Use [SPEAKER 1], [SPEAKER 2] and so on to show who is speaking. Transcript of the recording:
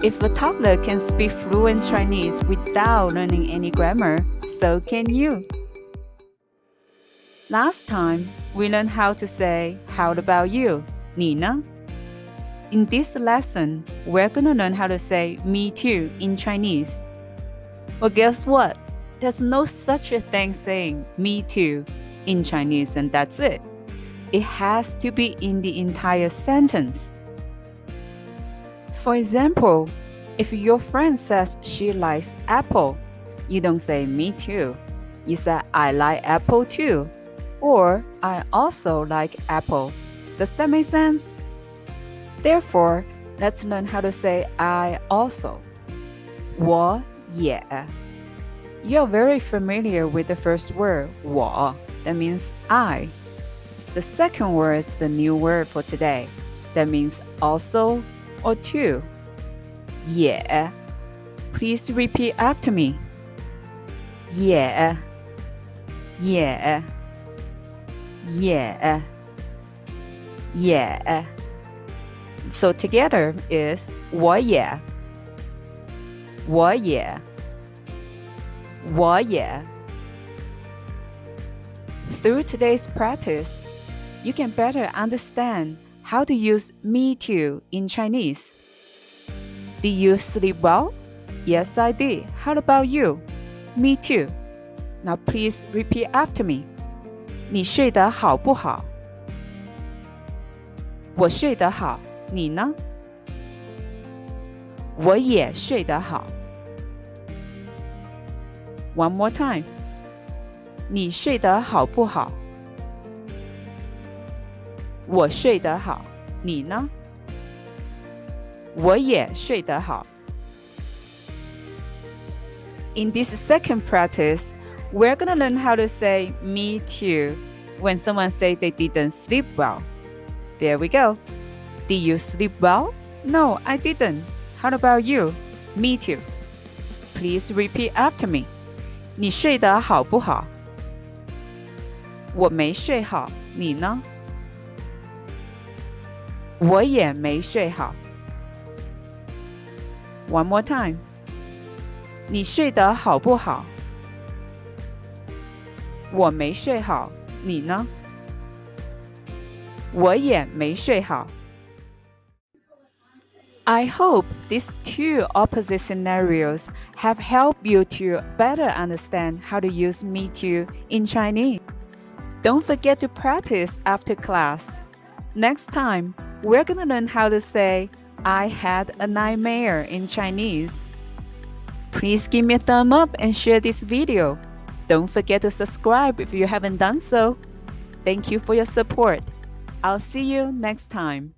[SPEAKER 1] If a toddler can speak fluent Chinese without learning any grammar, so can you. Last time, we learned how to say, how about you? 你呢? In this lesson, we're going to learn how to say me too in Chinese. Well, guess what? There's no such a thing saying me too in Chinese, and that's it. It has to be in the entire sentence. For example, if your friend says she likes apple, you don't say me too. You say I like apple too, or I also like apple. Does that make sense? Therefore, let's learn how to say I also. 我也. You're very familiar with the first word, 我. That means I. The second word is the new word for today. That means also or too. 也. Please repeat after me. 也. 也. 也. 也. So together is 我也. 我也. 我也. Through today's practice, you can better understand how to use me too in Chinese. Did you sleep well? Yes, I did. How about you? Me too. Now please repeat after me. 你睡得好不好？我睡得好，你呢？我也睡得好。One more time. 你睡得好不好？我睡得好，你呢？我也睡得好。In this second practice, we're going to learn how to say me too when someone says they didn't sleep well. There we go. Did you sleep well? No, I didn't. How about you? Me too. Please repeat after me. 你睡得好不好？我没睡好，你呢？我也没睡好。One more time. 你睡得好不好？我没睡好，你呢？我也没睡好。I hope these two opposite scenarios have helped you to better understand how to use me too in Chinese. Don't forget to practice after class. Next time, we're going to learn how to say, I had a nightmare in Chinese. Please give me a thumb up and share this video. Don't forget to subscribe if you haven't done so. Thank you for your support. I'll see you next time.